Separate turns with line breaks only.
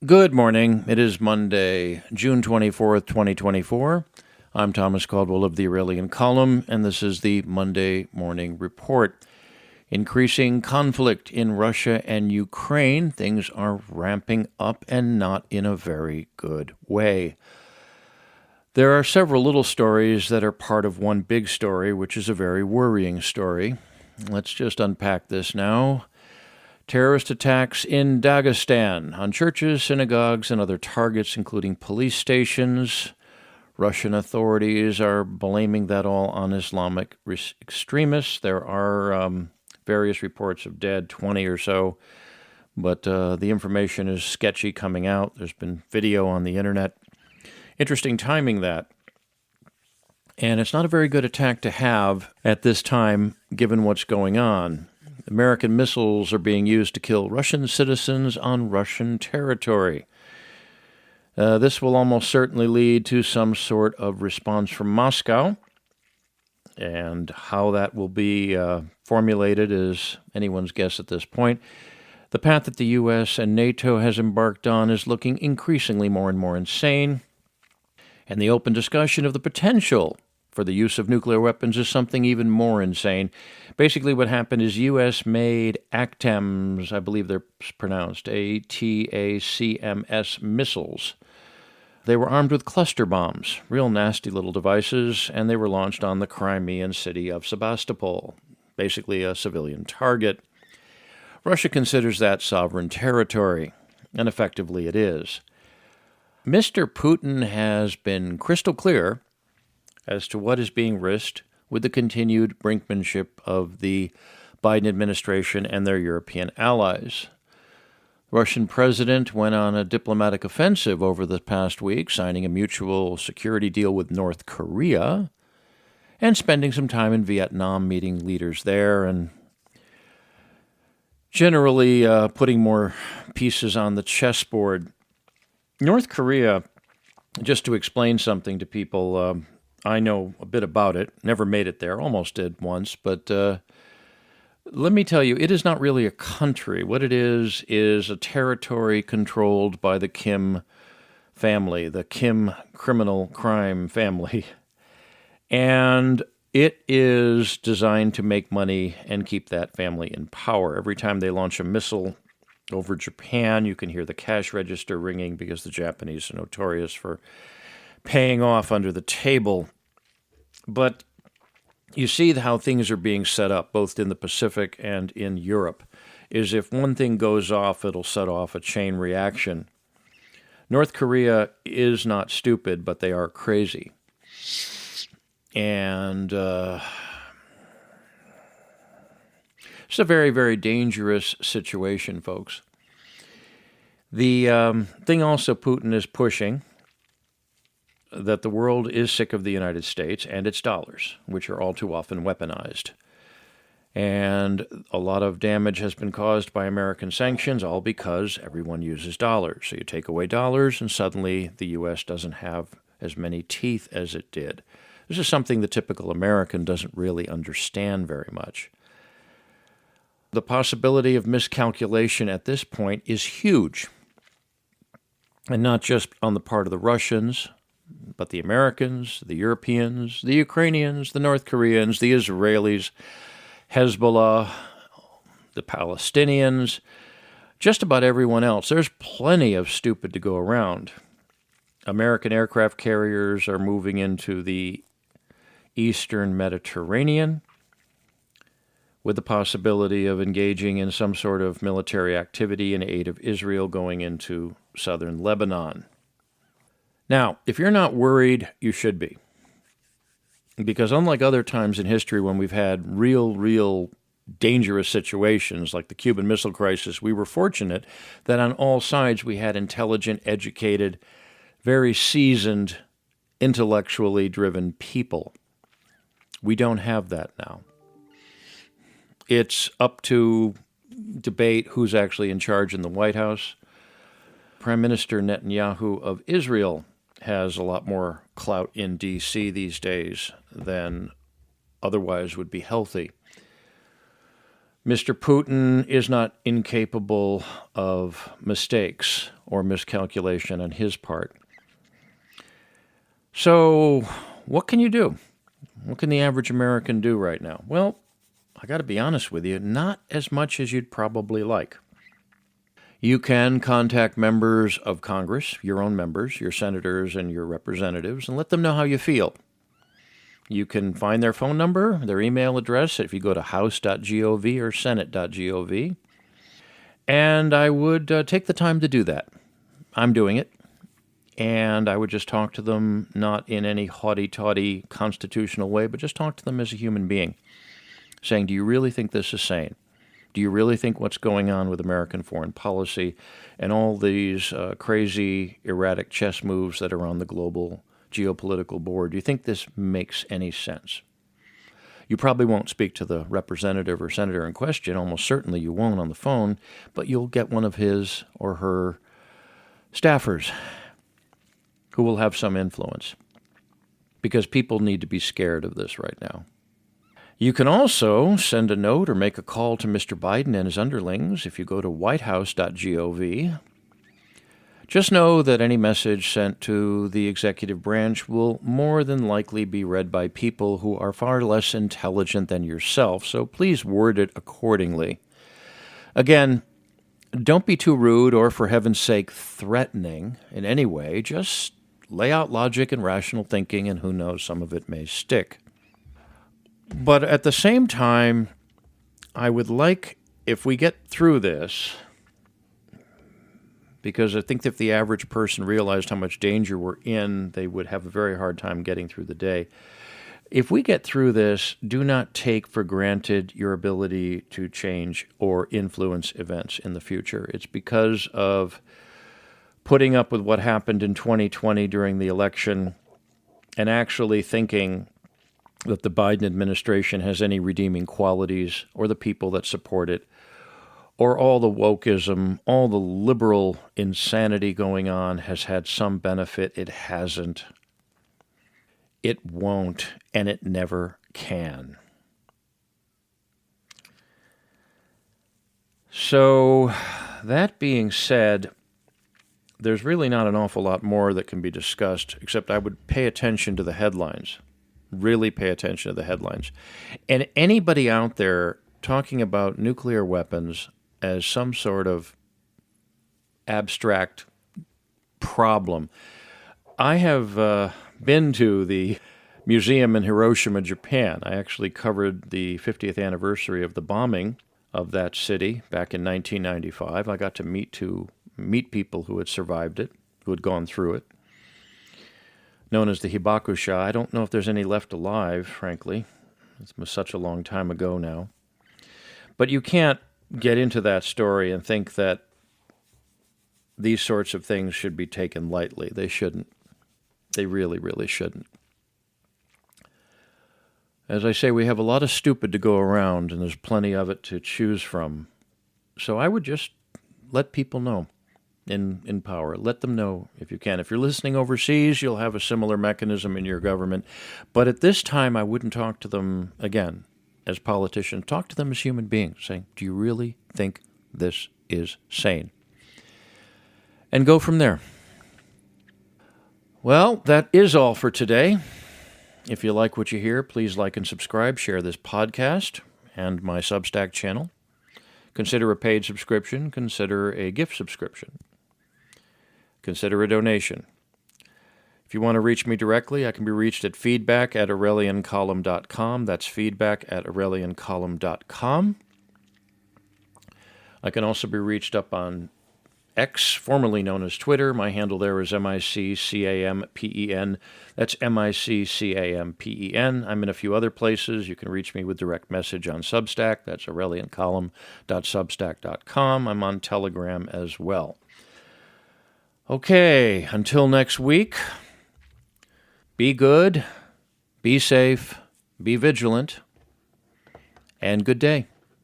Good morning. It is Monday, June 24th, 2024. I'm Thomas Caldwell of the Aurelian Column, and this is the Monday Morning Report. Increasing conflict in Russia and Ukraine. Things are ramping up and not in a very good way. There are several little stories that are part of one big story, which is a very worrying story. Let's just unpack this now. Terrorist attacks in Dagestan on churches, synagogues, and other targets, including police stations. Russian authorities are blaming that all on Islamic extremists. There are various reports of dead, 20 or so, but the information is sketchy coming out. There's been video on the internet. Interesting timing that. And it's not a very good attack to have at this time, given what's going on. American missiles are being used to kill Russian citizens on Russian territory. This will almost certainly lead to some sort of response from Moscow, and how that will be formulated is anyone's guess at this point. The path that the U.S. and NATO has embarked on is looking increasingly more and more insane, and the open discussion of the potential for the use of nuclear weapons is something even more insane. Basically, what happened is U.S.-made ATACMS, I believe they're pronounced ATACMS missiles. They were armed with cluster bombs, real nasty little devices, and they were launched on the Crimean city of Sebastopol, basically a civilian target. Russia considers that sovereign territory, and effectively it is. Mr. Putin has been crystal clear as to what is being risked with the continued brinkmanship of the Biden administration and their European allies. The Russian president went on a diplomatic offensive over the past week, signing a mutual security deal with North Korea and spending some time in Vietnam meeting leaders there and generally putting more pieces on the chessboard. North Korea, just to explain something to people, I know a bit about it, never made it there, almost did once, but let me tell you, it is not really a country. What it is a territory controlled by the Kim family, the Kim criminal crime family. And it is designed to make money and keep that family in power. Every time they launch a missile over Japan, you can hear the cash register ringing because the Japanese are notorious for paying off under the table. But you see how things are being set up, both in the Pacific and in Europe, is if one thing goes off, it'll set off a chain reaction. North Korea is not stupid, but they are crazy. And it's a very, very dangerous situation, folks. The thing also Putin is pushing, that the world is sick of the United States and its dollars, which are all too often weaponized. And a lot of damage has been caused by American sanctions, all because everyone uses dollars. So you take away dollars, and suddenly the U.S. doesn't have as many teeth as it did. This is something the typical American doesn't really understand very much. The possibility of miscalculation at this point is huge. And not just on the part of the Russians, but the Americans, the Europeans, the Ukrainians, the North Koreans, the Israelis, Hezbollah, the Palestinians, just about everyone else. There's plenty of stupid to go around. American aircraft carriers are moving into the Eastern Mediterranean with the possibility of engaging in some sort of military activity in aid of Israel going into southern Lebanon. Now, if you're not worried, you should be. Because unlike other times in history when we've had real dangerous situations like the Cuban Missile Crisis, we were fortunate that on all sides we had intelligent, educated, very seasoned, intellectually driven people. We don't have that now. It's up to debate who's actually in charge in the White House. Prime Minister Netanyahu of Israel has a lot more clout in D.C. these days than otherwise would be healthy. Mr. Putin is not incapable of mistakes or miscalculation on his part. So, what can you do? What can the average American do right now? Well, I got to be honest with you, not as much as you'd probably like. You can contact members of Congress, your own members, your senators and your representatives, and let them know how you feel. You can find their phone number, their email address if you go to house.gov or senate.gov. And I would take the time to do that. I'm doing it. And I would just talk to them, not in any haughty-taughty constitutional way, but just talk to them as a human being, saying, do you really think this is sane? Do you really think what's going on with American foreign policy and all these crazy, erratic chess moves that are on the global geopolitical board, do you think this makes any sense? You probably won't speak to the representative or senator in question. Almost certainly you won't on the phone, but you'll get one of his or her staffers who will have some influence, because people need to be scared of this right now. You can also send a note or make a call to Mr. Biden and his underlings if you go to whitehouse.gov. Just know that any message sent to the executive branch will more than likely be read by people who are far less intelligent than yourself, so please word it accordingly. Again, don't be too rude or, for heaven's sake, threatening in any way. Just lay out logic and rational thinking, and who knows, some of it may stick. But at the same time, I would like, if we get through this, because I think if the average person realized how much danger we're in, they would have a very hard time getting through the day. If we get through this, do not take for granted your ability to change or influence events in the future. It's because of putting up with what happened in 2020 during the election and actually thinking that the Biden administration has any redeeming qualities, or the people that support it, or all the wokeism, all the liberal insanity going on has had some benefit. It hasn't. It won't, and it never can. So, that being said, there's really not an awful lot more that can be discussed, except I would pay attention to the headlines. Really pay attention to the headlines. And anybody out there talking about nuclear weapons as some sort of abstract problem. I have been to the museum in Hiroshima, Japan. I actually covered the 50th anniversary of the bombing of that city back in 1995. I got to meet people who had survived it, who had gone through it, known as the Hibakusha. I don't know if there's any left alive, frankly. It was such a long time ago now. But you can't get into that story and think that these sorts of things should be taken lightly. They shouldn't. They really, really shouldn't. As I say, we have a lot of stupid to go around, and there's plenty of it to choose from. So I would just let people know in power. Let them know if you can. If you're listening overseas, you'll have a similar mechanism in your government. But at this time, I wouldn't talk to them, again, as politicians. Talk to them as human beings, saying, do you really think this is sane? And go from there. Well, that is all for today. If you like what you hear, please like and subscribe, share this podcast and my Substack channel. Consider a paid subscription. Consider a gift subscription. Consider a donation. If you want to reach me directly, I can be reached at feedback@aureliancolumn.com. That's feedback@aureliancolumn.com. I can also be reached up on X, formerly known as Twitter. My handle there is MICCAMPEN. That's MICCAMPEN. I'm in a few other places. You can reach me with direct message on Substack. That's aureliancolumn.substack.com. I'm on Telegram as well. Okay, until next week, be good, be safe, be vigilant, and good day.